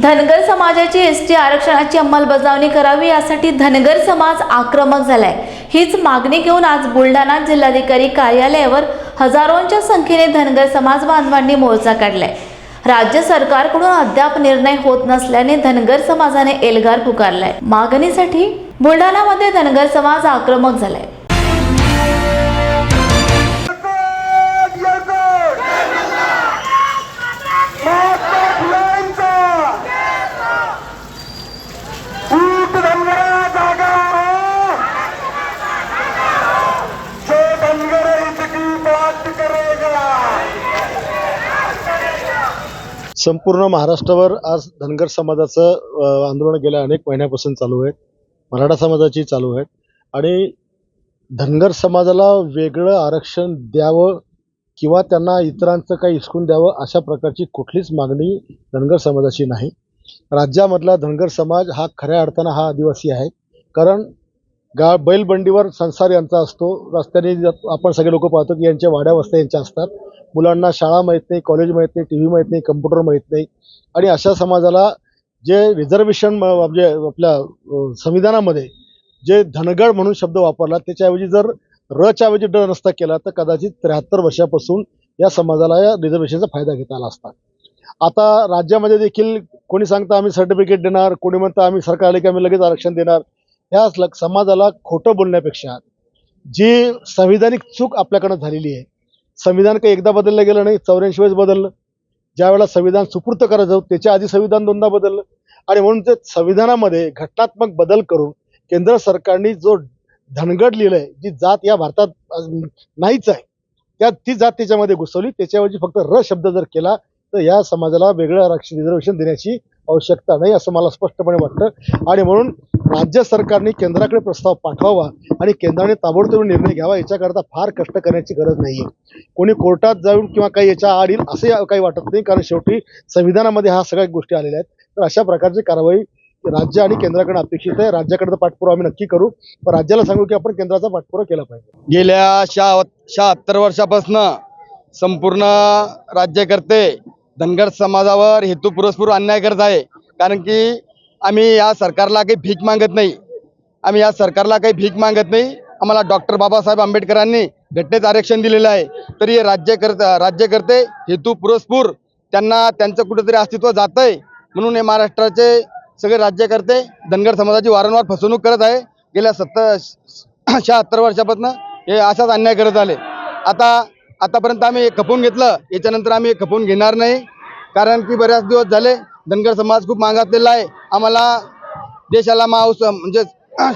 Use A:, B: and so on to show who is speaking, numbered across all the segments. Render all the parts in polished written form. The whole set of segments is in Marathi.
A: धनगर समाजाची एसटी आरक्षणाची अंमलबजावणी करावी यासाठी धनगर समाज आक्रमक झालाय। हीच मागणी घेऊन आज बुलढाणा जिल्हाधिकारी कार्यालयावर हजारोंच्या संख्येने धनगर समाज बांधवांनी मोर्चा काढलाय। राज्य सरकारकडून अद्याप निर्णय होत नसल्याने धनगर समाजाने एल्गार पुकारलाय। मागणीसाठी बुलढाणामध्ये धनगर समाज आक्रमक झालाय।
B: संपूर्ण महाराष्ट्रावर आज धनगर समाजाचं आंदोलन गेल्या अनेक महिन्यापासून चालू आहे। मराठा समाजाची चालू आहे आणि धनगर समाजाला वेगळं आरक्षण द्यावं किंवा त्यांना इतरांचं काही हिसकून द्यावं अशा प्रकारची कुठलीच मागणी धनगर समाजाची नाही। राज्यामधला धनगर समाज हा खऱ्या अर्थानं हा आदिवासी आहे। कारण बैलबंडीवर संसार यांचा असतो। रस्त्याने आपण सगळे लोक पाहतो की यांच्या वाड्या वस्त्या यांच्या असतात। मुलांना शाळा माहीत नाही, कॉलेज माहीत नाही, टीव्ही माहीत नाही, कम्प्युटर माहीत नाही आणि अशा समाजाला जे रिझर्वेशन म्हणजे आपल्या संविधानामध्ये जे धनगर म्हणून शब्द वापरला त्याच्याऐवजी जर रच्या ऐवजी ड नसता केला तर कदाचित 73 वर्षापासून या समाजाला या रिझर्वेशनचा फायदा घेता आला असता। आता राज्यामध्ये देखील कोणी सांगतं आम्ही सर्टिफिकेट देणार, कोणी म्हणतं आम्ही सरकार आले की आम्ही लगेच आरक्षण देणार। ह्या समाजाला खोटं बोलण्यापेक्षा जी संविधानिक चूक आपल्याकडनं झालेली आहे, संविधान काही एकदा बदललं गेलं नाही, 84 वेळेस बदललं। ज्यावेळेला संविधान सुपूर्त करायचं होतं त्याच्या आधी संविधान दोनदा बदललं आणि म्हणून ते संविधानामध्ये घटनात्मक बदल करून केंद्र सरकारने जो धनगड लिहिलंय, जी जात या भारतात नाहीच आहे ती जात त्याच्यामध्ये घुसवली। त्याच्याऐवजी फक्त र शब्द जर केला तर या समाजाला वेगळं आरक्षण रिझर्वेशन देण्याची आवश्यकता नाही असं मला स्पष्टपणे वाटतं। आणि म्हणून राज्य सरकारने केंद्राकडे प्रस्ताव पाठवावा आणि केंद्राने ताबडतोब निर्णय घ्यावा। याच्याकरता फार कष्ट करण्याची गरज नाहीये। कोणी कोर्टात जाऊन किंवा काही याच्या आड येईल असे काही वाटत नाही, कारण शेवटी संविधानामध्ये ह्या सगळ्या गोष्टी आलेल्या आहेत। तर अशा प्रकारची कारवाई राज्य आणि केंद्राकडे अपेक्षित आहे। राज्याकडे पाठपुरावा आम्ही नक्की करू, पण राज्याला सांगू की आपण केंद्राचा पाठपुरावा केला पाहिजे।
C: गेल्या 76 वर्षापासून संपूर्ण राज्यकर्ते धनगर समाजावर हेतुपुरस्पर अन्याय करत आहे। कारण की आम्ही या सरकारला काही भीक मागत नाही, आम्हाला डॉक्टर बाबासाहेब आंबेडकरांनी घटनेत आरक्षण दिलेलं आहे। तरी राज्यकर्ते हेतुपुरस्पर त्यांना त्यांचं कुठेतरी अस्तित्व जात आहे, म्हणून हे महाराष्ट्राचे सगळे राज्यकर्ते धनगर समाजाची वारंवार फसवणूक करत आहे। गेल्या 76 वर्षापासून हे असाच अन्याय करत आले। आतापर्यंत आम्ही हे खपवून घेतलं, याच्यानंतर आम्ही हे खपवून घेणार नाही। कारण की बऱ्याच दिवस झाले धनगर समाज खूप मागासलेला आहे। आम्हाला देशाला महाउत्सव म्हणजे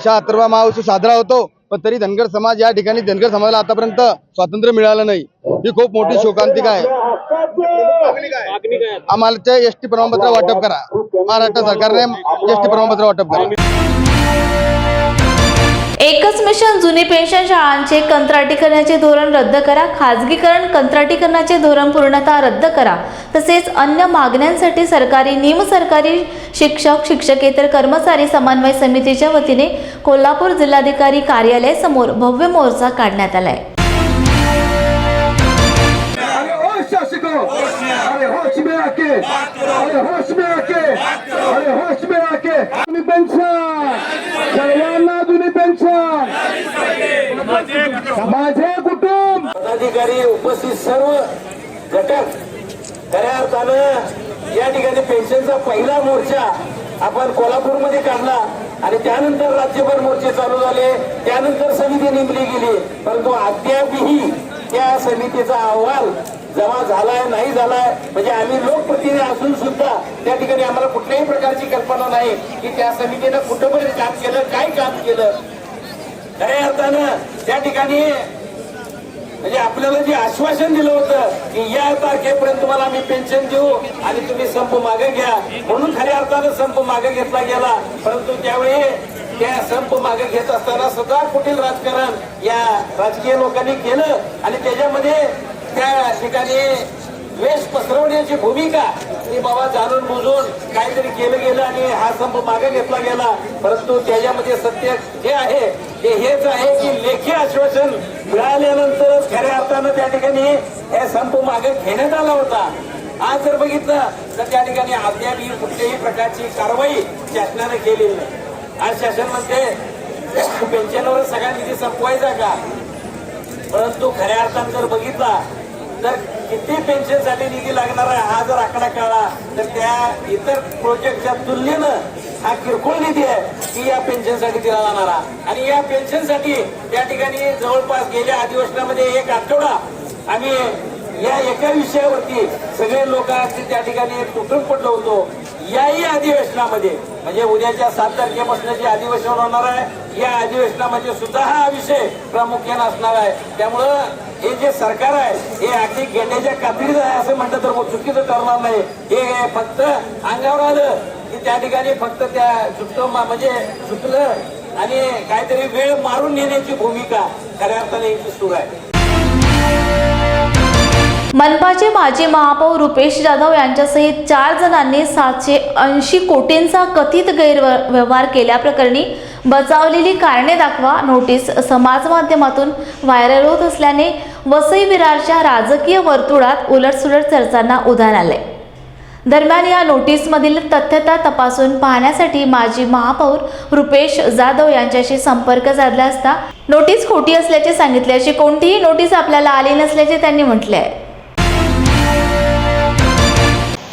C: 76वा महाउत्सव साजरा होतो, पण तरी धनगर समाज या ठिकाणी धनगर समाजाला आतापर्यंत स्वातंत्र्य मिळालं नाही। ही खूप मोठी शोकांतिका आहे। आम्हाला एसटी प्रमाणपत्र वाटप करा, महाराष्ट्र सरकारने एसटी प्रमाणपत्र वाटप करा।
A: एकच मिशन जुनी पेन्शन शाळांचे कंत्राटीकरणाचे धोरण रद्द करा, खाजगीकरण कंत्राटीकरणाचे धोरण पूर्णतः रद्द करा, तसेच अन्य मागण्यांसाठी सरकारी निमसरकारी शिक्षक शिक्षकेतर कर्मचारी समन्वय समितीच्या वतीने कोल्हापूर जिल्हाधिकारी कार्यालय समोर भव्य मोर्चा काढण्यात आलाय।
D: माझे कुटुंब पदाधिकारी उपस्थित सर्व घटक खऱ्या अर्थानं या ठिकाणी पेन्शनचा पहिला मोर्चा आपण कोल्हापूरमध्ये काढला आणि त्यानंतर राज्यभर मोर्चे चालू झाले, त्यानंतर समिती नेमली गेली। परंतु अद्यापही त्या समितीचा अहवाल जमा झालाय नाही झालाय, म्हणजे आम्ही लोकप्रतिनिधी असून सुद्धा त्या ठिकाणी आम्हाला कुठल्याही प्रकारची कल्पना नाही की त्या समितीनं कुठंपर्यंत काम केलं, काय काम केलं। खऱ्या अर्थानं त्या ठिकाणी म्हणजे आपल्याला जे आश्वासन दिलं होतं की या तारखेपर्यंत तुम्हाला आम्ही पेन्शन देऊ आणि तुम्ही संप मागे घ्या, म्हणून खऱ्या अर्थानं संप मागे घेतला गेला। परंतु त्यावेळी त्या संप मागे घेत असताना सुद्धा कुठील राजकारण या राजकीय लोकांनी केलं आणि त्याच्यामध्ये त्या ठिकाणी द्वेष पसरवण्याची भूमिका ही बाबा जाणून बुजून काहीतरी केलं गेलं आणि हा संप मागे घेतला गेला। परंतु त्याच्यामध्ये सत्य हे आहे ते हेच आहे की लेखी आश्वासन मिळाल्यानंतरच खऱ्या अर्थानं त्या ठिकाणी हे संप मागे घेण्यात आला होता। आज जर बघितलं तर त्या ठिकाणी अद्यापही कुठल्याही प्रकारची कारवाई शासनाने केलेली नाही। आज शासन म्हणते पेन्शनवर सगळा निधी संपवायचा का, परंतु खऱ्या अर्थानं जर बघितला तर किती पेन्शनसाठी निधी लागणार आहे हा जर आकडा कळला तर त्या इतर प्रोजेक्टच्या तुलनेनं हा किरकोळ निधी आहे की या पेन्शनसाठी दिला जाणारा। आणि या पेन्शनसाठी त्या ठिकाणी जवळपास गेल्या अधिवेशनामध्ये एक आठवडा आम्ही या एका विषयावरती सगळे लोक त्या ठिकाणी तुटून पडलो होतो। याही अधिवेशनामध्ये म्हणजे उद्याच्या 7 तारखेपासून जे अधिवेशन होणार आहे या अधिवेशनामध्ये सुद्धा हा विषय प्रामुख्याने असणार आहे। त्यामुळं हे जे सरकार आहे हे अगदी गेंड्याच्या कातडीचं आहे असं म्हणलं तर चुकीचं ठरणार नाही। हे फक्त अंगावर आलं की त्या ठिकाणी फक्त त्या म्हणजे चुकलं आणि काहीतरी वेळ मारून नेण्याची भूमिका खऱ्या अर्थाने याची सुरू आहे।
A: मनपाचे माजी महापौर रुपेश जाधव यांच्यासहित 4 जणांनी 780 कोटींचा कथित गैरव्यवहार केल्याप्रकरणी बचावलेली कारणे दाखवा नोटीस समाज माध्यमातून व्हायरल होत असल्याने वसई विरारच्या राजकीय वर्तुळात उलटसुलट चर्चांना उधाण आले। दरम्यान या नोटीसमधील तथ्यता तपासून पाहण्यासाठी माजी महापौर रुपेश जाधव यांच्याशी संपर्क साधला असता नोटीस खोटी असल्याचे सांगितल्याची कोणतीही नोटीस आपल्याला आली नसल्याचे त्यांनी म्हटले आहे।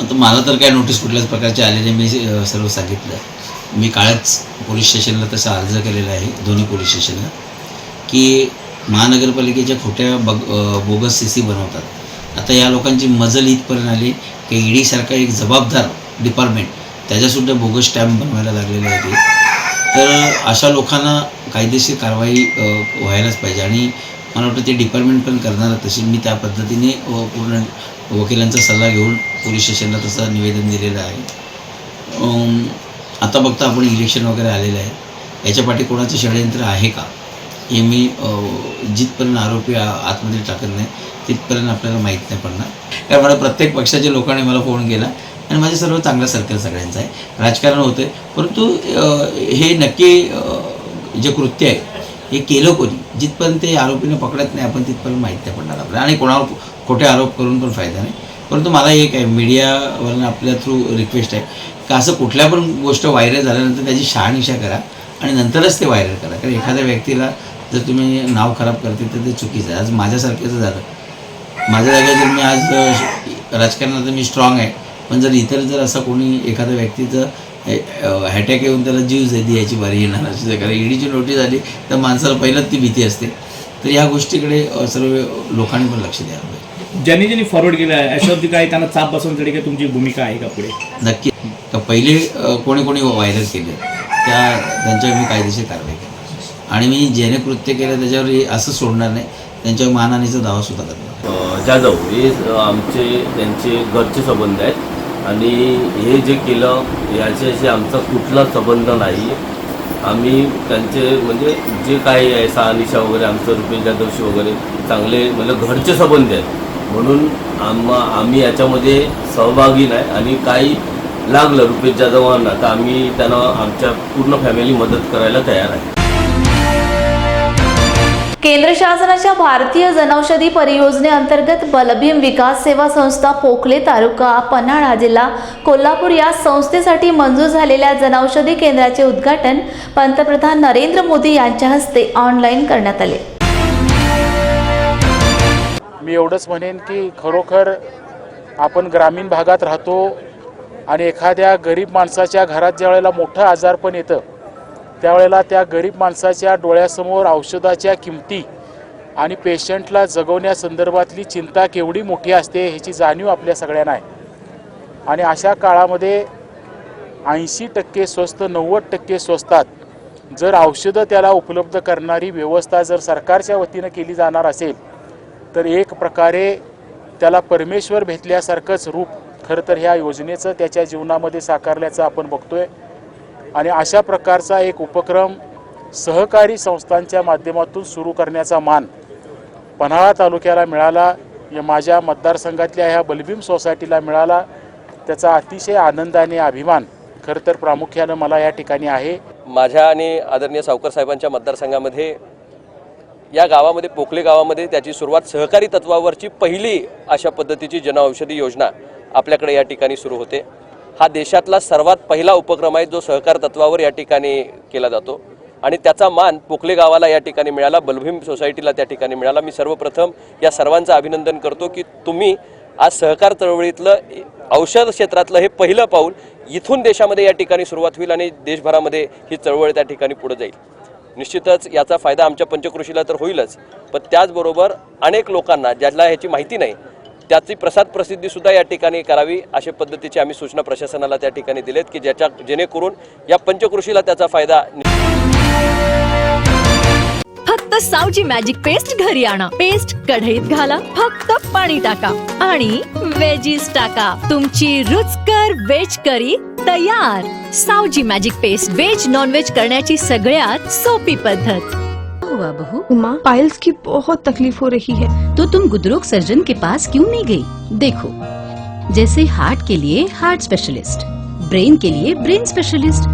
E: आता मला तर काय नोटीस कुठल्याच प्रकारची आलेली मी सर्व सांगितलं। मी कालच पोलीस स्टेशनला तसा अर्ज केलेला आहे दोन्ही पोलीस स्टेशनला की महानगरपालिकेच्या खोट्या बोगस CC बनवतात। आता या लोकांची मजल इथपर्यंत आली की ED सारखा एक जबाबदार डिपार्टमेंट त्याच्यासुद्धा बोगस स्टॅम्प बनवायला लागलेले आहे। तर अशा लोकांना कायदेशीर कारवाई व्हायलाच पाहिजे आणि मला वाटतं ते डिपार्टमेंट पण करणार तशी मी त्या पद्धतीने पूर्ण वकिलांचा सल्ला घेऊन पोलीस स्टेशनला तसं निवेदन दिलेलं आहे। आता बघता आपण इलेक्शन वगैरे आलेलं आहे याच्या पाठी कोणाचं षडयंत्र आहे का हे मी जिथपर्यंत आरोपी आतमध्ये टाकत नाही तिथपर्यंत आपल्याला माहीत नाही पडणार। कारण मला प्रत्येक पक्षाच्या लोकांनी मला फोन केला आणि माझे सर्व चांगला सर्कल सगळ्यांचं आहे राजकारण होतं आहे परंतु हे नक्की जे कृत्य आहे हे केलं कोणी जिथपर्यंत ते आरोपीने पकडत नाही आपण तिथपर्यंत माहीत नाही पडणार आपल्याला आणि कोणावर खोटे आरोप करून पण फायदा नाही। परंतु मला एक आहे मीडियावरून आपल्या थ्रू रिक्वेस्ट आहे की असं कुठल्या पण गोष्ट व्हायरल झाल्यानंतर त्याची शहानिशा करा आणि नंतरच ते व्हायरल करा। कारण एखाद्या व्यक्तीला जर तुम्ही नाव खराब करते तर ते चुकीचं आहे। आज माझ्यासारखेचं झालं माझ्या जागेवर जर मी आज राजकारणात मी स्ट्रॉंग आहे पण जर इतर जर असं कोणी एखाद्या व्यक्तीचं हॅटॅक येऊन त्याला जीव द्यायची बारी येणार अशी कारण EDची नोटीस आली तर माणसाला पहिलंच ती भीती असते। तर या गोष्टीकडे सर्व लोकांनी पण लक्ष द्यायला पाहिजे।
F: ज्यांनी फॉरवर्ड केलं आहे अशावरती काय त्यांना चाप बसवण्यासाठी काय तुमची भूमिका आहे का पुढे?
E: नक्की तर पहिले कोणी व्हायरल केले त्यांच्यावर मी कायदेशीर कारवाई केली आणि मी ज्याने कृत्य केलं त्याच्यावर असं सोडणार नाही त्यांच्यावर मानहानीचा दावासुद्धा करणार।
G: जाधव हे त्यांचे घरचे संबंध आहेत आणि हे जे केलं याच्याशी आमचा कुठला संबंध नाही। आम्ही त्यांचे म्हणजे जे काही आहे शहानिशा वगैरे आमचं रुपेश जाधवशी वगैरे चांगले म्हणजे घरचे संबंध आहेत म्हणून आम्ही याच्यामध्ये सहभागी नाही आणि काही लागलं रुपेश जाधवांना तर आम्ही त्यांना आमच्या पूर्ण फॅमिली मदत करायला तयार आहे।
A: केंद्र शासनाच्या भारतीय जनौषधी परियोजनेअंतर्गत बलभीम विकास सेवा संस्था पोखले तालुका पन्हाळा जिल्हा कोल्हापूर या संस्थेसाठी मंजूर झालेल्या जनौषधी केंद्राचे उद्घाटन पंतप्रधान नरेंद्र मोदी यांच्या हस्ते ऑनलाईन करण्यात आले।
H: मी एवढंच म्हणेन की खरोखर आपण ग्रामीण भागात राहतो आणि एखाद्या गरीब माणसाच्या घरात ज्या वेळेला मोठं आजारपण येतं त्यावेळेला त्या गरीब माणसाच्या डोळ्यासमोर औषधाच्या किमती आणि पेशंटला जगवण्यासंदर्भातली चिंता केवढी मोठी असते ह्याची जाणीव आपल्या सगळ्यांना आहे। आणि अशा काळामध्ये 80% स्वस्त 90% स्वस्तात जर औषधं त्याला उपलब्ध करणारी व्यवस्था जर सरकारच्या वतीनं केली जाणार असेल तर एक प्रकारे त्याला परमेश्वर भेटल्यासारखंच रूप खरं तर ह्या योजनेचं त्याच्या जीवनामध्ये साकारल्याचं आपण बघतोय। आणि अशा प्रकारचा एक उपक्रम सहकारी संस्थांच्या माध्यमातून सुरू करण्याचा मान पन्हाळा तालुक्याला मिळाला या माझ्या मतदारसंघातल्या ह्या बलभीम सोसायटीला मिळाला त्याचा अतिशय आनंद आणि अभिमान खरं तर प्रामुख्यानं मला या ठिकाणी आहे।
I: माझ्या आणि आदरणीय सावकर साहेबांच्या मतदारसंघामध्ये या गावामध्ये पोखले गावामध्ये त्याची सुरुवात सहकारी तत्वावरची पहिली अशा पद्धतीची जनऔषधी योजना आपल्याकडे या ठिकाणी सुरू होते. हा देशातला सर्वात पहिला उपक्रम आहे जो सहकार तत्वावर या ठिकाणी केला जातो आणि त्याचा मान पोखले गावाला या ठिकाणी मिळाला, बलभीम सोसायटीला त्या ठिकाणी मिळाला. मी सर्वप्रथम या सर्वांचं अभिनंदन करतो की तुम्ही आज सहकार चळवळीतलं औषध क्षेत्रातलं हे पहिलं पाऊल इथून देशामध्ये या ठिकाणी सुरुवात होईल आणि देशभरामध्ये ही चळवळ त्या ठिकाणी पुढे जाईल. निश्चितच याचा फायदा आमच्या पंचकृषीला तर होईलच, पण त्याचबरोबर अनेक लोकांना ज्याला ह्याची माहिती नाही त्याची प्रसिद्धीसुद्धा या ठिकाणी करावी अशा पद्धतीची आम्ही सूचना प्रशासनाला त्या ठिकाणी दिलेत की जेणेकरून या पंचकृषीला त्याचा फायदा.
J: फक्त सावजी मॅजिक पेस्ट घरी आणा. पेस्ट कढईत घाला, फक्त पाणी टाका आणि वेजीज टाका. तुमची रुचकर वेज करी तयार. Saoji magic paste veg non veg करण्याची सगळ्यात सोपी पद्धत.
K: हुआ बहू? माँ, पाइल्स की बहुत तकलीफ हो रही है। तो तुम गुदरोग सर्जन के पास क्यों नहीं गई? देखो, जैसे हार्ट के लिए हार्ट स्पेशलिस्ट, ब्रेन के लिए ब्रेन स्पेशलिस्ट,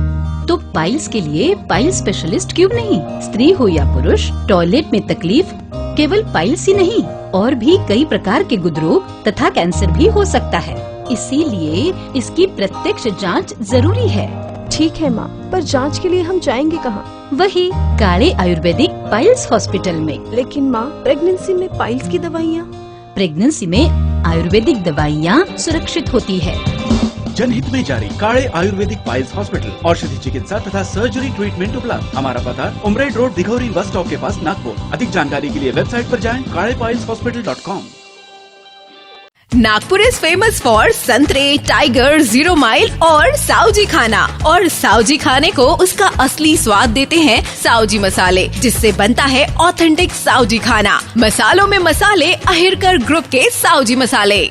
K: तो पाइल्स के लिए पाइल स्पेशलिस्ट क्यों नहीं? स्त्री हो या पुरुष, टॉयलेट में तकलीफ केवल पाइल्स ही नहीं और भी कई प्रकार के गुदरोग तथा कैंसर भी हो सकता है। इसीलिए इसकी प्रत्यक्ष जांच जरूरी है। ठीक है माँ, पर जांच के लिए हम जाएंगे कहाँ? वही काले आयुर्वेदिक पाइल्स हॉस्पिटल में। लेकिन माँ, प्रेगनेंसी में पाइल्स की दवाइयाँ? प्रेगनेंसी में आयुर्वेदिक दवाइयाँ सुरक्षित होती है।
L: जनहित में जारी काले आयुर्वेदिक पाइल्स हॉस्पिटल, औषधि चिकित्सा तथा सर्जरी ट्रीटमेंट उपलब्ध। हमारा पता उमरेड रोड, दिघौरी बस स्टॉप के पास, नागपुर। अधिक जानकारी के लिए वेबसाइट पर जाएं kalepileshospital.com।
J: Nagpur is famous for संतरे, टाइगर, 0 माइल और सावजी खाना। और सावजी खाने को उसका असली स्वाद देते हैं सावजी मसाले, जिससे बनता है ऑथेंटिक सावजी खाना। मसालों में मसाले अहिरकर ग्रुप के सावजी मसाले।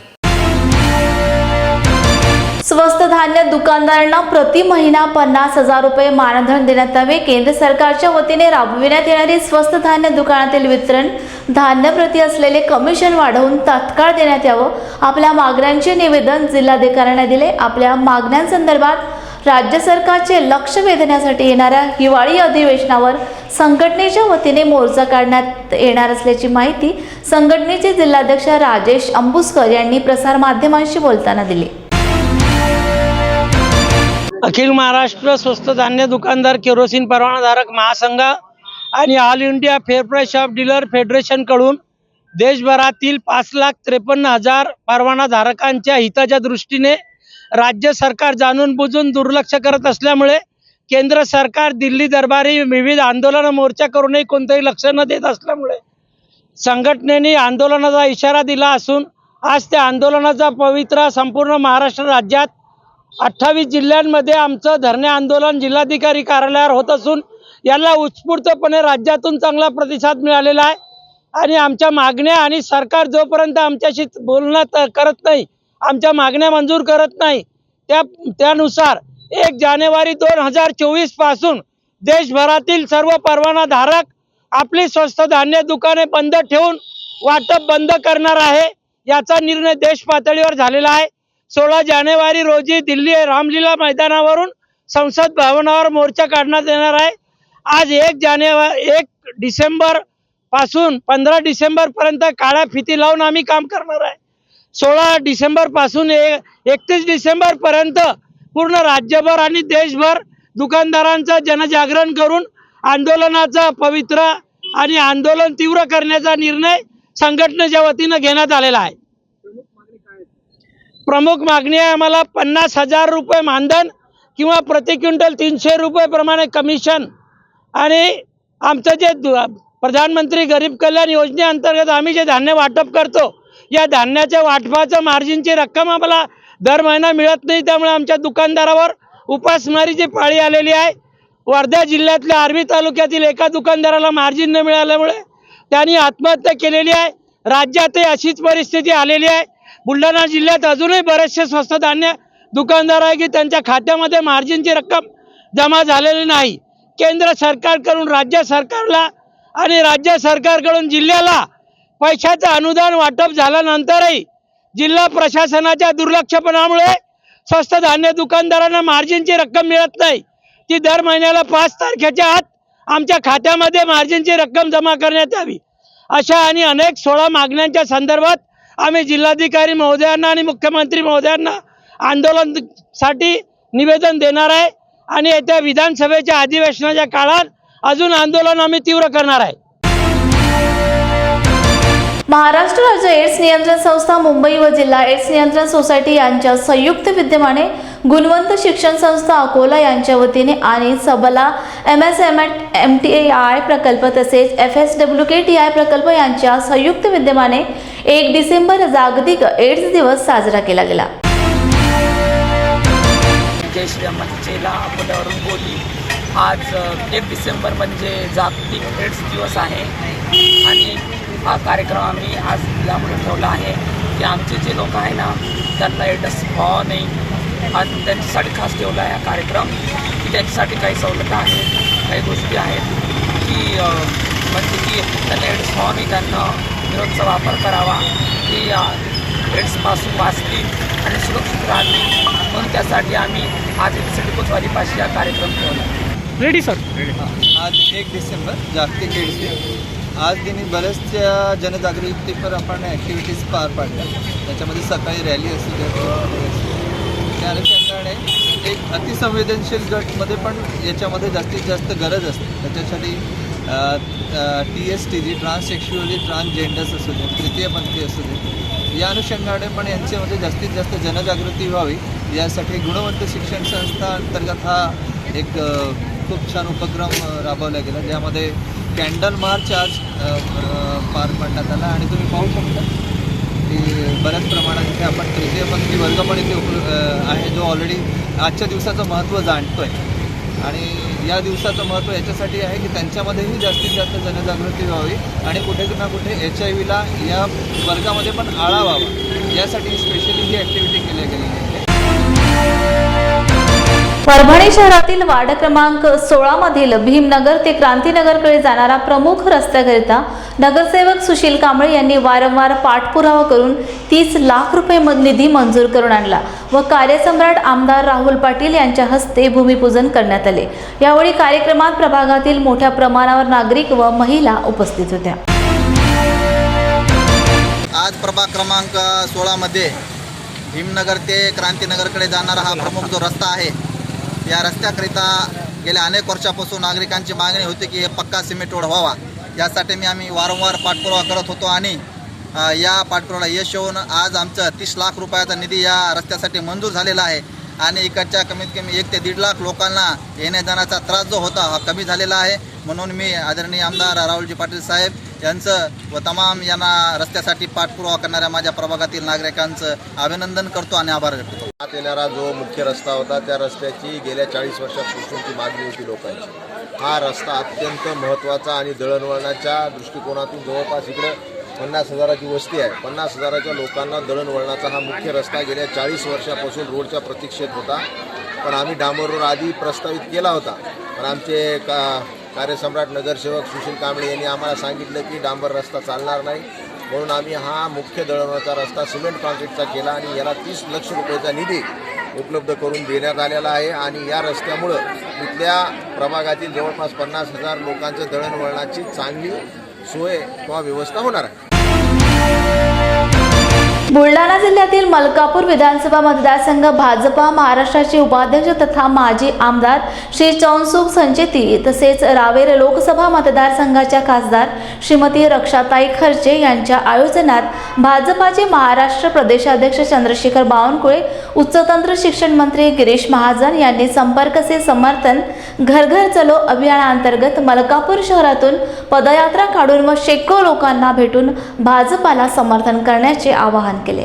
A: स्वस्त धान्य दुकानदारांना प्रति महिना 50,000 रुपये मानधन देण्यात यावे. केंद्र सरकारच्या वतीने राबविण्यात येणारी स्वस्त धान्य दुकानातील वितरण धान्य प्रति असलेले कमिशन वाढवून तात्काळ देण्यात यावं. आपल्या मागण्यांचे निवेदन जिल्हाधिकाऱ्यांना दिले. आपल्या मागण्यांसंदर्भात राज्य सरकारचे लक्ष वेधण्यासाठी येणाऱ्या हिवाळी अधिवेशनावर संघटनेच्या वतीने मोर्चा काढण्यात येणार असल्याची माहिती संघटनेचे जिल्हाध्यक्ष राजेश अंबुस्कर यांनी प्रसार माध्यमांशी बोलताना दिली.
M: अखिल महाराष्ट्र स्वस्त धान्य दुकानदार केरोसिन परवानाधारक महासंघ आणि all India fair price shop dealer फेडरेशनकडून देशभरातील 5,53,000 परवानाधारकांच्या हिताच्या दृष्टीने राज्य सरकार जाणून बुजून दुर्लक्ष करत असल्यामुळे केंद्र सरकार दिल्ली दरबारी विविध आंदोलन मोर्चा करूनही कोणतेही लक्ष न देत असल्यामुळे संघटनेने आंदोलनाचा इशारा दिला असून आज त्या आंदोलनाचा पवित्रा संपूर्ण महाराष्ट्र राज्यात 28 जिल्ह्यांमध्ये आमचं धरणे आंदोलन जिल्हाधिकारी कार्यालयावर होत असून याला उत्स्फूर्तपणे राज्यातून चांगला प्रतिसाद मिळालेला आहे. आणि आमच्या मागण्या आणि सरकार जोपर्यंत आमच्याशी बोलणं करत नाही, आमच्या मागण्या मंजूर करत नाही, त्यानुसार 1 जानेवारी 2024 पासून देशभरातील सर्व परवानाधारक आपली स्वस्त धान्य दुकाने बंद ठेवून वाटप बंद करणार आहे. याचा निर्णय देश पातळीवर झालेला आहे. 16 जानेवारी रोजी दिल्ली रामलीला मैदानावरून संसद भवनावर मोर्चा काढण्यात येणार आहे. आज 1 डिसेंबर पासून 15 डिसेंबर पर्यंत काळ्या फिती लावून आम्ही काम करणार आहे. 16 डिसेंबर पासून 31 डिसेंबर पर्यंत पूर्ण राज्यभर आणि देशभर दुकानदारांचं जनजागरण करून आंदोलनाचा पवित्रा आणि आंदोलन तीव्र करण्याचा निर्णय संघटनेच्या वतीनं घेण्यात आलेला आहे. प्रमुख मागणी आहे आम्हाला 50,000 रुपये मानधन किंवा प्रति क्विंटल 300 रुपये प्रमाणे कमिशन. आणि आमचं जे प्रधानमंत्री गरीब कल्याण योजनेअंतर्गत आम्ही जे धान्य वाटप करतो या धान्याच्या वाटपाचं मार्जिनची रक्कम आम्हाला दर महिना मिळत नाही. त्यामुळे आमच्या दुकानदारावर उपासमारीची पाळी आलेली आहे. वर्धा जिल्ह्यातल्या आर्वी तालुक्यातील एका दुकानदाराला मार्जिन न मिळाल्यामुळे त्यांनी आत्महत्या केलेली आहे. राज्यातही अशीच परिस्थिती आलेली आहे. बुलढाणा जिल्ह्यात अजूनही बरेचसे स्वस्त धान्य दुकानदार आहे की त्यांच्या खात्यामध्ये मार्जिनची रक्कम जमा झालेली नाही. केंद्र सरकारकडून राज्य सरकारला आणि राज्य सरकारकडून जिल्ह्याला पैशाचं अनुदान वाटप झाल्यानंतरही जिल्हा प्रशासनाच्या दुर्लक्षपणामुळे स्वस्त धान्य दुकानदारांना मार्जिनची रक्कम मिळत नाही. ती दर महिन्याला 5 तारखेच्या आत आमच्या खात्यामध्ये मार्जिनची रक्कम जमा करण्यात यावी. अशा आणि अनेक 16 मागण्यांच्या संदर्भात आम्ही जिल्हाधिकारी महोदयांना आणि मुख्यमंत्री महोदयांना आंदोलनासाठी निवेदन देणार आहे आणि येत्या विधानसभेच्या अधिवेशनाच्या काळात अजून आंदोलन आम्ही तीव्र करणार आहे.
A: महाराष्ट्र राज्य एड्स नियंत्रण संस्था मुंबई व जिल्हा एड्स नियंत्रण सोसायटी यांच्या संयुक्त विद्यमाने गुणवंत शिक्षण संस्था अकोला यांच्या वतीने आणि सबला MSMTI प्रकल्प तसेच FSWKTI प्रकल्प यांच्या संयुक्त विद्यमाने 1 डिसेंबर जागतिक एड्स दिवस साजरा केला गेला.
N: जय श्री चेला अकोल्यावरून बोली. आज 1 डिसेंबर म्हणजे जागतिक एड्स दिवस आहे आणि हा कार्यक्रम आम्ही आज यामुळे ठेवला आहे की आमचे जे लोक आहे ना त्यांना एड्स व्हावा नाही आणि त्यांच्यासाठी खास ठेवला आहे हा कार्यक्रम की त्यांच्यासाठी काही सवलतं आहेत, काही गोष्टी आहेत की म्हणजे की त्यांना एड्स व्हावा नाही, त्यांना विरोधचा वापर करावा, की एड्सपासून वाचतील आणि सुरक्षित राहतील म्हणून त्यासाठी आम्ही आज सिटी कोतवालीपाशी हा कार्यक्रम ठेवला.
M: Ready sir.
O: आज 1 डिसेंबर जागतिक एड्स डे. आज दिनी बऱ्याचशा जनजागृतीपर आपण ॲक्टिव्हिटीज पार पाडल्या. त्याच्यामध्ये सकाळी रॅली असू दे, त्या अनुषंगाने एक अतिसंवेदनशील गटमध्ये पण याच्यामध्ये जास्तीत जास्त गरज असते. त्याच्यासाठी TSTG ट्रान्ससेक्शुअली ट्रान्सजेंडर्स असू दे, तृतीयपंथी असू दे, या अनुषंगाने पण यांच्यामध्ये जास्तीत जास्त जनजागृती व्हावी यासाठी गुणवंत शिक्षण संस्था अंतर्गत हा एक खूप छान उपक्रम राबवला गेला, ज्यामध्ये कॅन्डल मार्च आज पार पाडण्यात आला आणि तुम्ही पाहू शकता की बऱ्याच प्रमाणात इथे आपण तृतीयपंथी वर्ग पण इथे आहे जो ऑलरेडी आजच्या दिवसाचं महत्त्व जाणतो आहे. आणि या दिवसाचं महत्त्व याच्यासाठी आहे की त्यांच्यामध्येही जास्तीत जास्त जनजागृती व्हावी आणि कुठे ना कुठे HIV या वर्गामध्ये पण आळा व्हावा यासाठी स्पेशली ही ॲक्टिव्हिटी केली गेलेली आहे.
A: परभणी शहरातील वार्ड क्रमांक 16 मधील भीमनगर ते क्रांतीनगरकडे जाणारा प्रमुख रस्त्याकरिता नगरसेवक सुशील कांबळे यांनी वारंवार पाठपुरावा करून 30 लाख रुपये निधी मंजूर करून आणला व कार्यसम्राट आमदार राहुल पाटील यांच्या हस्ते भूमिपूजन करण्यात आले. यावेळी कार्यक्रमात प्रभागातील मोठ्या प्रमाणावर नागरिक व महिला उपस्थित होत्या.
O: आज प्रभाग क्रमांक 16 मध्ये भीमनगर ते क्रांतीनगरकडे जाणारा हा प्रमुख जो रस्ता आहे, या रस्त्याकरिता गेल्या अनेक वर्षापासून नागरिकांची मागणी होती की हे पक्का सिमेंट रोड व्हावा. यासाठी आम्ही वारंवार पाठपुरावा करत होतो आणि या पाठपुरावा यश येऊन आज आमचं 30 लाख रुपयाचा निधी या रस्त्यासाठी मंजूर झालेला आहे आणि इकडच्या कमीत कमी 1 ते 1.5 लाख लोकांना येण्या जाण्याचा त्रास जो होता हा कमी झालेला आहे. म्हणून मी आदरणीय आमदार राहुलजी पाटील साहेब यांचं व तमाम यांना रस्त्यासाठी पाठपुरावा करणाऱ्या माझ्या प्रभागातील नागरिकांचं अभिनंदन करतो आणि आभार व्यक्त करतो.
B: आत येणारा जो मुख्य रस्ता होता त्या रस्त्याची गेल्या 40 वर्षापासूनची मागणी होती लोकांची. हा रस्ता अत्यंत महत्त्वाचा आणि दळणवळणाच्या दृष्टिकोनातून जवळपास इकडे 50,000ची वस्ती आहे. 50,000च्या लोकांना दळणवळणाचा हा मुख्य रस्ता गेल्या 40 वर्षापासून रोडच्या प्रतीक्षेत होता. पण आम्ही डांबर रोड आधी प्रस्तावित केला होता, पण आमचे कार्यसम्राट नगरसेवक सुशील कांबळे यांनी आम्हाला सांगितलं की डांबर रस्ता चालणार नाही, म्हणून आम्ही हा मुख्य दळणवळणाचा रस्ता सिमेंट कॉन्क्रीटचा केला आणि याला 30 लाख रुपयाचा निधी उपलब्ध करून देण्यात आलेला आहे. आणि या रस्त्यामुळं इथल्या प्रभागातील जवळपास 50,000 लोकांचं दळणवळणाची चांगली सोय किंवा व्यवस्था होणार आहे.
A: बुलढाणा जिल्ह्यातील मलकापूर विधानसभा मतदारसंघ भाजपा महाराष्ट्राचे उपाध्यक्ष तथा माजी आमदार श्री चौनसुख संचेती तसेच रावेर लोकसभा मतदारसंघाच्या खासदार श्रीमती रक्षाताई खर्चे यांच्या आयोजनात भाजपाचे महाराष्ट्र प्रदेशाध्यक्ष चंद्रशेखर बावनकुळे, उच्चतंत्र शिक्षण मंत्री गिरीश महाजन यांनी संपर्क से समर्थन घर घर चलो अभियानांतर्गत मलकापूर शहरातून पदयात्रा काढून व शेकडो लोकांना भेटून भाजपाला समर्थन करण्याचे आवाहन केले.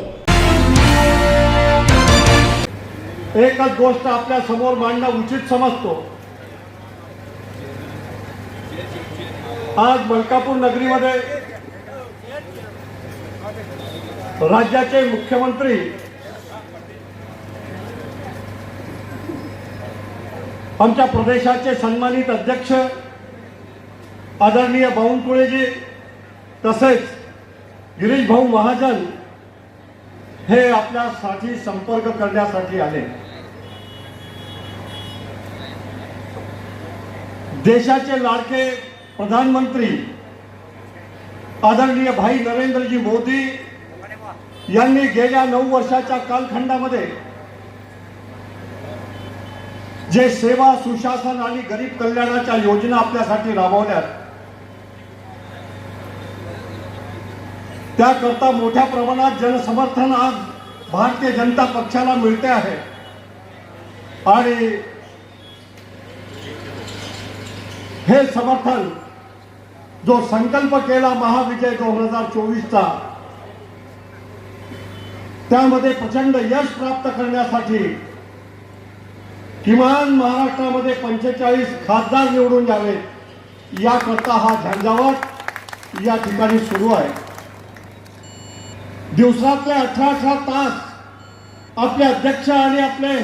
P: एकच गोष्ट आपल्या समोर मांडणं उचित समजतो. आज मलकापूर नगरीमध्ये राज्याचे मुख्यमंत्री आमच्या प्रदेशाचे सन्मानित अध्यक्ष आदरणीय बावनकुळेजी तसेच गिरीश भाऊ महाजन हे आपल्यासाठी संपर्क करण्यासाठी आले. देशाचे लाडके प्रधानमंत्री आदरणीय भाई नरेंद्रजी मोदी यांनी गेल्या 9 वर्षाच्या कालखंडामध्ये जे सेवा, सुशासन आणि गरीब कल्याणाच्या योजना आपल्यासाठी राबवल्यात, त्याकरता मोठ्या प्रमाणात जनसमर्थन आज भारतीय जनता पक्षाला मिळते आहे. आणि हे समर्थन जो संकल्प केला महाविजय 2024चा, त्यामध्ये प्रचंड यश प्राप्त करण्यासाठी किमान महाराष्ट्रामध्ये 45 खासदार निवडून यावेत, याकरता हा झंझावात या ठिकाणी सुरू आहे. दिवसातले 18 तास आपले अध्यक्ष आणि आपले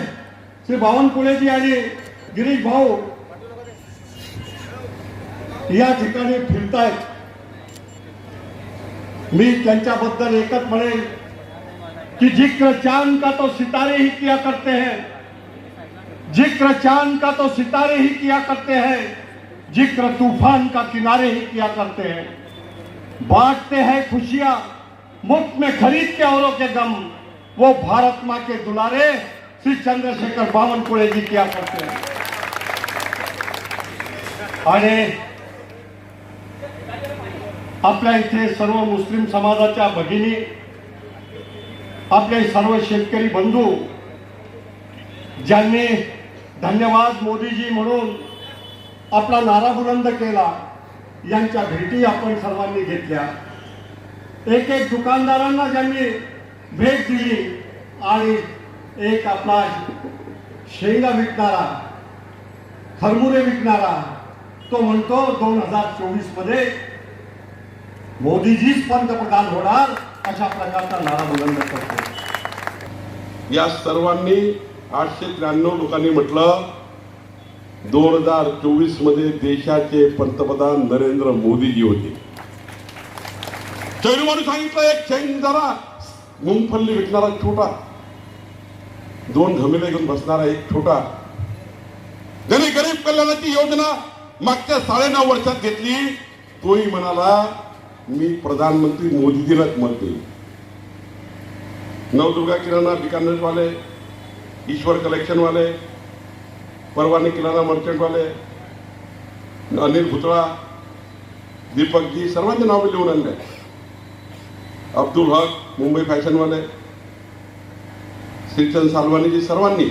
P: श्री बावनकुळेजी आणि गिरीश भाऊ या ठिकाणी फिरतायत. मी त्यांच्याबद्दल एकच म्हणेन कि जिक्र चांद का तो सितारे ही किया करते हैं, जिक्र चांद का तो सितारे ही किया करते हैं, जिक्र तूफान का किनारे ही किया करते हैं. बांटते हैं खुशियां मुफ्त में खरीद के औरों के गम, वो भारत माँ के दुलारे श्री चंद्रशेखर बावनकुळे जी किया करते हैं. आणि आपल्या इथे सर्व मुस्लिम समाजाच्या भगिनी, आपले सर्व शेतकरी बंधू ज्यांनी धन्यवाद मोदीजी म्हणून आपला नारा बुलंद केला, यांच्या भेटी आपण सर्वांनी घेतल्या. एक एक दुकानदारांना ज्यांनी भेट दिली आणि एक आपला शेंगा विकणारा, खरमुरे विकणारा, तो म्हणतो 2024 मध्ये मोदीजीच पंतप्रधान होणार, अशा प्रकारचा नारा बुलंद करतो.
Q: या सर्वांनी 893 लोकांनी म्हटलं 2024 मध्ये देशाचे पंतप्रधान नरेंद्र मोदीजी होते. चैनूमाने सांगितलं एक शेंगदाणा मुंगफल्ली विकणारा छोटा, 2 घमेले घेऊन बसणारा एक छोटा, ज्याने गरीब कल्याणाची योजना मागच्या 9.5 वर्षात घेतली, तोही म्हणाला मी प्रधानमंत्री मोदीजीलाच मत देईन. नवदुर्गा किराणा बिकानेर वाले, ईश्वर कलेक्शन वाले, परवानी किराणा मर्चंट वाले, अनिल भुतळा, दीपकजी, सर्वांचे नावे लिहून आणले. अब्दुल हक मुंबई फॅशन वाले, श्रीचंद सालवानीजी, सर्वांनी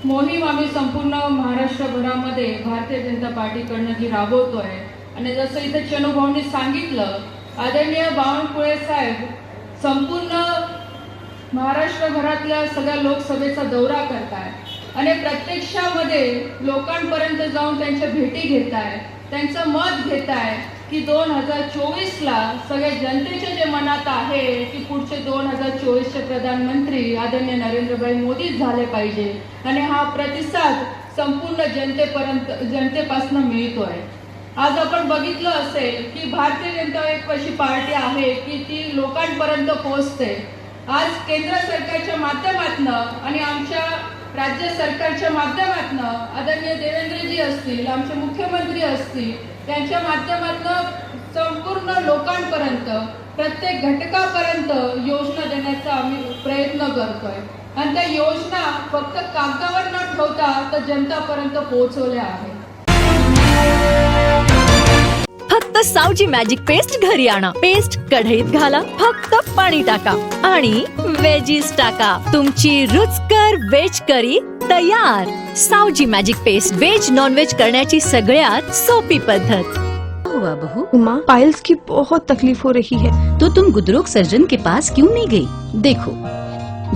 R: मोहीम आम्ही संपूर्ण महाराष्ट्रभरामध्ये भारतीय जनता पार्टीकडनं जी राबवतोय. आणि जसं इथे चनुभाऊंनी सांगितलं, आदरणीय बावनकुळे साहेब संपूर्ण महाराष्ट्रभरातल्या सगळ्या लोकसभेचा दौरा करताय आणि प्रत्यक्षामध्ये लोकांपर्यंत जाऊन त्यांच्या भेटी घेताय, त्यांचं मत घेताय की 2024ला सगळ्या जनतेच्या जे मनात आहे की पुढचे 2024चे प्रधानमंत्री आदरणीय नरेंद्रभाई मोदीच झाले पाहिजे. आणि हा प्रतिसाद संपूर्ण जनतेपासून मिळतोय. आज आपण बघितलं असेल की भारतीय जनता एक अशी पार्टी आहे की ती लोकांपर्यंत पोहोचते. आज केंद्र सरकारच्या माध्यमातून आणि आमच्या राज्य सरकारच्या माध्यमातून आदरणीय देवेंद्रजी असतील, आमचे मुख्यमंत्री असतील, त्यांच्या माध्यमातून संपूर्ण लोकांपर्यंत, प्रत्येक घटकापर्यंत योजना देण्याचा आम्ही प्रयत्न करतोय. आणि त्या योजना फक्त कागदावर न ठेवता तर जनतापर्यंत पोहोचवल्या आहेत.
J: फक्त सावजी मॅजिक पेस्ट घरी आणा. पेस्ट कढईत घाला, फक्त पाणी टाका आणि वेजीस टाका. तुमची रुचकर वेज करी तयार. Saoji magic paste veg non veg करण्याची सगळ्यात सोपी पद्धत.
K: हुआ बहू? उमा, पाइल्स की बहुत तकलीफ हो रही है, तो तुम गुदरोग सर्जन के पास क्यों नहीं गई? देखो,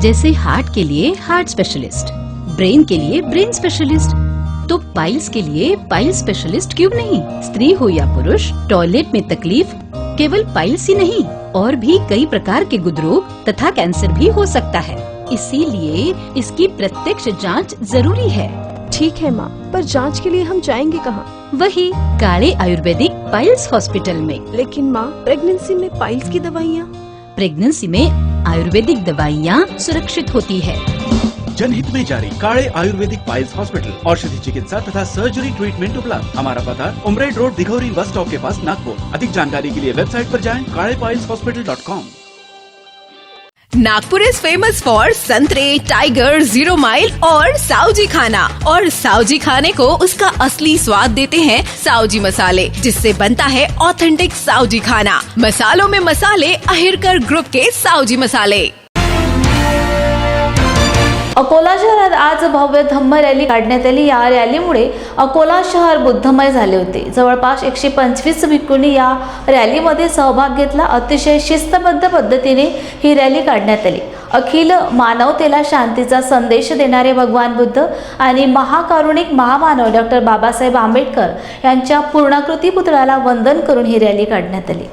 K: जैसे हार्ट के लिए हार्ट स्पेशलिस्ट, ब्रेन के लिए ब्रेन स्पेशलिस्ट, तो पाइल्स के लिए पाइल्स स्पेशलिस्ट क्यों नहीं? स्त्री हो या पुरुष, टॉयलेट में तकलीफ केवल पाइल्स ही नहीं, और भी कई प्रकार के गुदरोग तथा कैंसर भी हो सकता है. इसीलिए इसकी प्रत्यक्ष जांच जरूरी है.
S: ठीक है माँ, पर जांच के लिए हम जाएंगे कहाँ?
K: वही काले आयुर्वेदिक पाइल्स हॉस्पिटल में.
S: लेकिन माँ, प्रेगनेंसी में पाइल्स की दवाइयाँ?
K: प्रेगनेंसी में आयुर्वेदिक दवाइयाँ सुरक्षित होती है.
L: जनहित में जारी. काळे आयुर्वेदिक पाइल्स हॉस्पिटल, औषधि चिकित्सा तथा सर्जरी ट्रीटमेंट उपलब्ध. हमारा पता उमरेड रोड, दिघौरी बस स्टॉप के पास, नागपुर. अधिक जानकारी के लिए वेबसाइट पर जाएं kalepileshhospital.com.
J: Nagpur is famous for संतरे, टाइगर, 0 माइल और साउजी खाना। और साउजी खाने को उसका असली स्वाद देते हैं साउजी मसाले, जिससे बनता है ऑथेंटिक साउजी खाना। मसालों में मसाले, अहिरकर ग्रुप के साउजी मसाले।
A: अकोला शहरात आज भव्य धम्म रॅली काढण्यात आली। या रॅलीमुळे अकोला शहर बुद्धमय झाले होते। जवळपास 125 भिक्खूंनी या रॅलीमध्ये सहभाग घेतला। अतिशय शिस्तबद्ध पद्धतीने ही रॅली काढण्यात आली। अखिल मानवतेला शांतीचा संदेश देणारे भगवान बुद्ध आणि महाकारुणिक महामानव डॉक्टर बाबासाहेब आंबेडकर यांच्या पूर्णाकृती पुतळ्याला वंदन करून ही रॅली काढण्यात आली।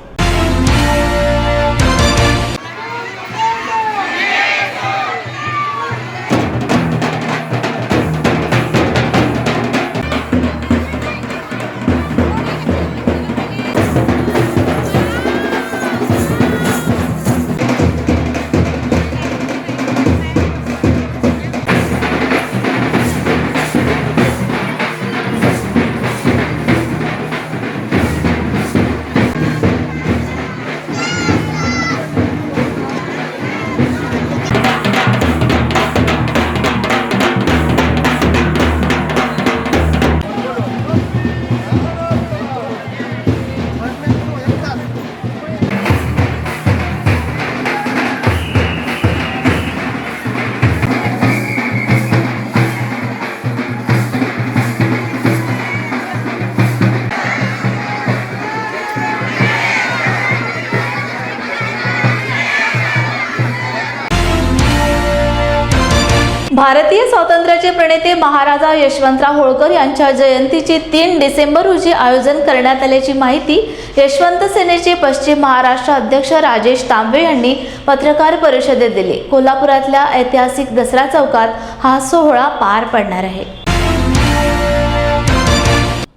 A: भारतीय स्वातंत्र्याचे प्रणेते महाराजा यशवंतराव होळकर यांच्या जयंतीचे 3 डिसेंबर रोजी आयोजन करण्यात आल्याची माहिती यशवंत सेनेचे पश्चिम महाराष्ट्र अध्यक्ष राजेश तांबे यांनी पत्रकार परिषदेत दिली। कोल्हापुरातल्या ऐतिहासिक दसरा चौकात हा सोहळा पार पडणार आहे।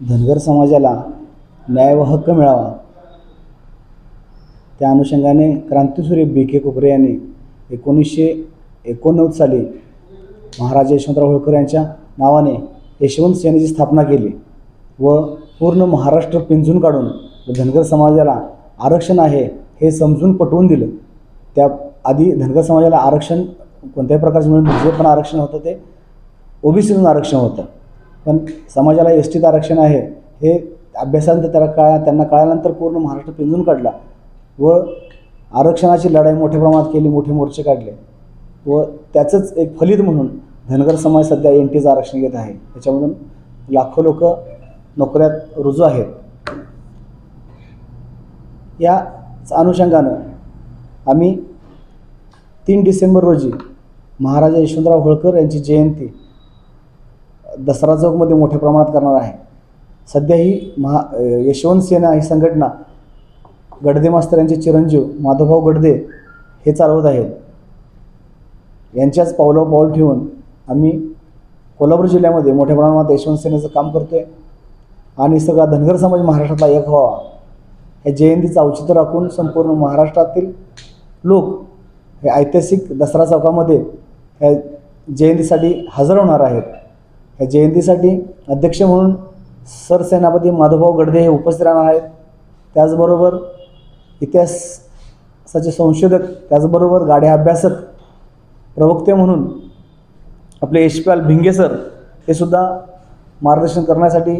T: धनगर समाजाला न्याय व हक्क मिळावा त्या अनुषंगाने क्रांतिसूर्य बी.के. कुकरे यांनी 1989 साली महाराजा यशवंतराव होळकर यांच्या नावाने यशवंत सेनेची स्थापना केली व पूर्ण महाराष्ट्र पिंजून काढून धनगर समाजाला आरक्षण आहे हे समजून पटवून दिलं। त्या आधी धनगर समाजाला आरक्षण कोणत्याही प्रकारचं मिळून जे पण आरक्षण होतं ते ओबीसीतून आरक्षण होतं, पण समाजाला एसटीत आरक्षण आहे हे अभ्यासानंतर त्यांना कळल्यानंतर पूर्ण महाराष्ट्र पिंजून काढला व आरक्षणाची लढाई मोठ्या प्रमाणात केली, मोठे मोर्चे काढले व त्याचंच एक फलित म्हणून धनगर समाज सध्या एनटीचं आरक्षण घेत आहे। त्याच्यामधून लाखो लोक नोकऱ्यात रुजू आहेत। या अनुषंगानं आम्ही 3 डिसेंबर रोजी महाराजा यशवंतराव होळकर यांची जयंती दसरा चौकमध्ये मोठ्या प्रमाणात करणार आहे। सध्या ही यशवंत सेना ही संघटना गडदे मास्तर यांचे चिरंजीव माधवभाऊ गडदे हे चालवत आहेत। यांच्याच पावलावर पाऊल ठेवून आम्ही कोल्हापूर जिल्ह्यामध्ये मोठ्या प्रमाणात यशवंत सेनेचं काम करतो आहे आणि सगळा धनगर समाज महाराष्ट्रातला एक व्हावा या जयंतीचं औचित्य राखून संपूर्ण महाराष्ट्रातील लोक हे ऐतिहासिक दसरा चौकामध्ये ह्या जयंतीसाठी हजर होणार आहेत। ह्या जयंतीसाठी अध्यक्ष म्हणून सरसेनापती माधवभाऊ गडदे हे उपस्थित राहणार आहेत। त्याचबरोबर इतिहासाचे संशोधक, त्याचबरोबर गाड्या अभ्यासक, प्रवक्ते म्हणून आपले यशपाल भिंगे सर हे सुद्धा मार्गदर्शन करण्यासाठी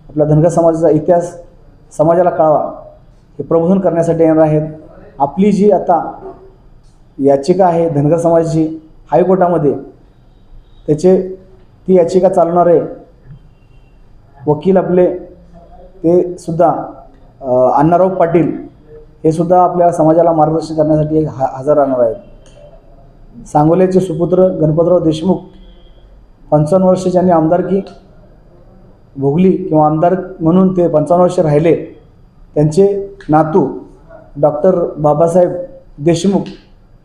T: आपल्या धनगर समाजाचा इतिहास समाजाला कळावा हे प्रबोधन करण्यासाठी येणार आहेत। आपली जी आता याचिका आहे धनगर समाजाची हायकोर्टामध्ये ती याचिका चालवणारे वकील आपले ते सुद्धा अण्णाराव पाटील हे सुद्धा आपल्या समाजाला मार्गदर्शन करण्यासाठी हजर राहणार आहेत। सांगोल्याचे सुपुत्र गणपतराव देशमुख 55 वर्ष ज्यांनी आमदारकी भोगली किंवा आमदार म्हणून ते 55 वर्ष राहिले, त्यांचे नातू डॉक्टर बाबासाहेब देशमुख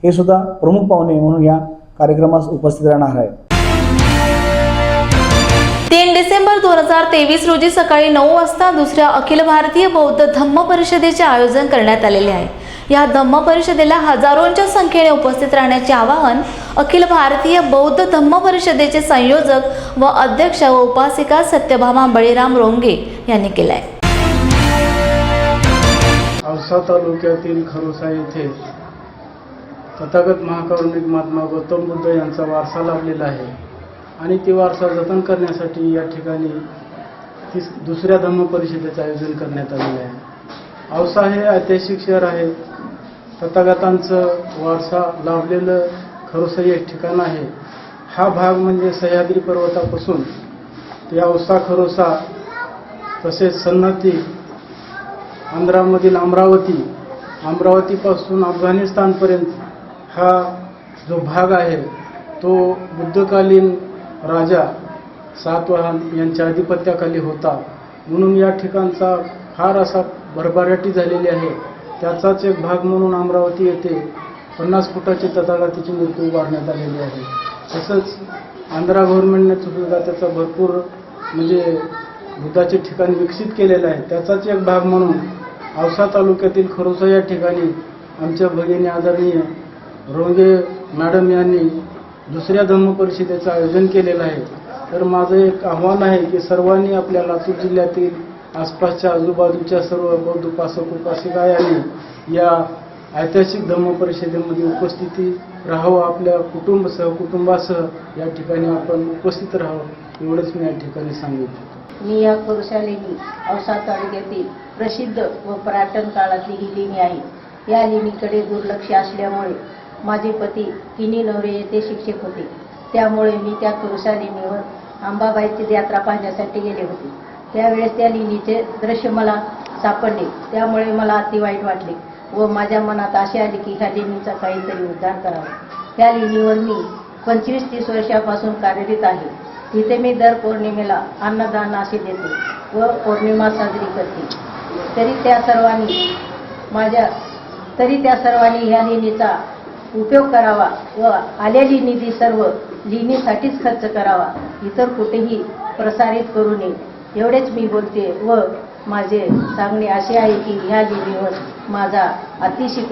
T: हे सुद्धा प्रमुख पाहुणे म्हणून या कार्यक्रमास उपस्थित राहणार आहेत।
A: 3 डिसेंबर 2023 रोजी सकाळी 9 वाजता दुसऱ्या अखिल भारतीय बौद्ध धम्म परिषदेचे आयोजन करण्यात आलेले आहे। या धम्म परिषदेला हजारोंच्या संख्येने उपस्थित राहण्याचे आवाहन अखिल भारतीय बौद्ध धम्म परिषदेचे संयोजक व अध्यक्ष व उपासिका सत्यभामा बळीराम रोंगे यांनी केले आहे।
U: औसा तालुक्यातील खरोसा येथे तथागत महाकारुणिक महात्मा गौतम बुद्ध यांचा वारसा लाभलेला आहे आणि ती वारसा जतन करण्यासाठी या ठिकाणी दुसऱ्या धम्म परिषदेचं आयोजन करण्यात आलेलं आहे। औसा हे ऐतिहासिक शहर आहे। तथागतांचं वारसा लाभलेलं खरोसई एक ठिकाण आहे। हा भाग म्हणजे सह्याद्री पर्वतापासून ते औसा खरोसा तसेच सन्नती आंध्रामधील अमरावतीपासून अफगाणिस्तानपर्यंत हा जो भाग आहे तो बुद्धकालीन राजा सातवाहन यांच्या अधिपत्याखाली होता, म्हणून या ठिकाणचा फार असा भरभराटी झालेली आहे। त्याचाच एक भाग म्हणून अमरावती येथे 50 फुटाची तथागताची मूर्ती उभारण्यात आलेली आहे। तसंच आंध्रा गव्हर्नमेंटने सुद्धा त्याचा भरपूर म्हणजे बुद्धाचे ठिकाण विकसित केलेलं आहे। त्याचाच एक भाग म्हणून औसा तालुक्यातील खरोसा या ठिकाणी आमच्या भगिनी आदरणीय रोंगे मॅडम यांनी दुसऱ्या धम्म परिषदेचं आयोजन केलेलं आहे। तर माझं एक आव्हान आहे की सर्वांनी आपल्या लातूर जिल्ह्यातील आसपासच्या आजूबाजूच्या सर्व बौद्ध उपासक उपासिका यांनी या ऐतिहासिक धम्म परिषदेमध्ये उपस्थिती राहावं, आपल्या कुटुंबासह या ठिकाणी आपण उपस्थित राहावं एवढंच मी या ठिकाणी सांगितलं।
V: मी या खरोसालेणी औसा तालुक्यातील प्रसिद्ध व पर्यटन काळातली ही लेणी आहे। या लेणीकडे दुर्लक्ष असल्यामुळे माझे पती किनी नवरे येथे शिक्षक होते, त्यामुळे मी त्या खरोसा लेणीवर अंबाबाईची यात्रा पाहण्यासाठी गेले होते। त्यावेळेस त्या लेणीचे दृश्य मला सापडले, त्यामुळे मला अति वाईट वाटले व माझ्या मनात असे आले की ह्या लेणीचा काहीतरी उद्धार करावा। त्या लेणीवर मी 25-30 वर्षापासून कार्यरत आहे। तिथे मी दर पौर्णिमेला अन्नदान असे देते व पौर्णिमा साजरी करते। तरी त्या सर्वांनी ह्या लेणीचा उपयोग करावा व आलेली निधी सर्व लेणीसाठीच खर्च करावा, इतर कुठेही प्रसारित करू नये एवढेच मी बोलते व माझे सांगणे असे आहे की ह्या लेणीवर माझा अतिशय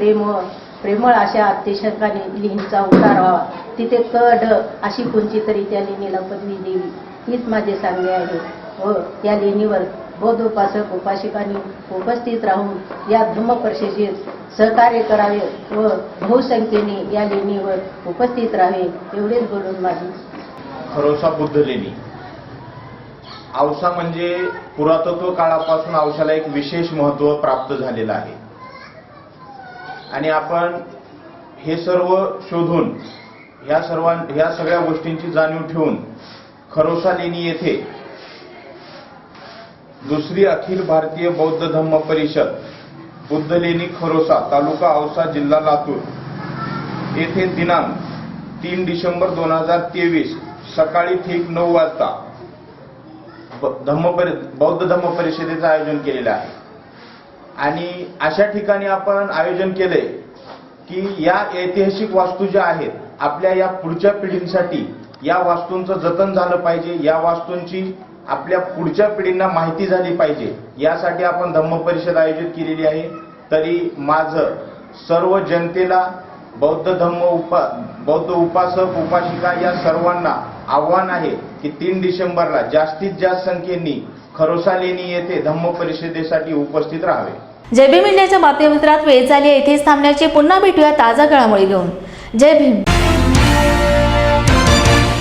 V: प्रेमळ अशा अत्यशकाने लेणीचा उतार व्हावा। तिथे ड अशी कोणची तरी त्या लेणीला पदवी देवी हीच माझे सांगणे आहे व या लेणीवर बौद्ध उपासक उपासिकांनी उपस्थित राहून या धम्म परिषदेत सहकार्य करावे व बहुसंख्येने या लेणीवर उपस्थित राहावे एवढेच बोलून माझी
W: खरोसा बुद्ध लेणी। औसा म्हणजे पुरातत्व काळापासून औसाला एक विशेष महत्त्व प्राप्त झालेलं आहे आणि आपण हे सर्व शोधून ह्या सगळ्या गोष्टींची जाणीव ठेवून खरोसा लेणी येथे दुसरी अखिल भारतीय बौद्ध धम्म परिषद बुद्ध लेणी खरोसा तालुका औसा जिल्हा लातूर येथे दिनांक 3 डिसेंबर 2023 सकाळी ठीक 9 वाजता बौद्ध धम्म परिषदेचं आयोजन केलेलं आहे। आणि अशा ठिकाणी आपण आयोजन केलंय की या ऐतिहासिक वास्तू ज्या आहेत आपल्या या पुढच्या पिढींसाठी या वास्तूंचं जतन झालं पाहिजे, या वास्तूंची आपल्या पुढच्या पिढींना माहिती झाली पाहिजे, यासाठी आपण धम्म परिषद आयोजित केलेली आहे। तरी माझं सर्व जनतेला बौद्ध उपासक उपासिका या सर्वांना आव्हान आहे की 3 डिसेंबरला जास्तीत जास्त संख्येने खरोसा लेणी येथे धम्म परिषदेसाठी उपस्थित राहावे।
A: जय भीम इंडियाच्या बातमीपत्रात वेळ झाली, येथेच थांबण्याची। पुन्हा भेटूया ताजा घडामोडी घेऊन। जय भीम।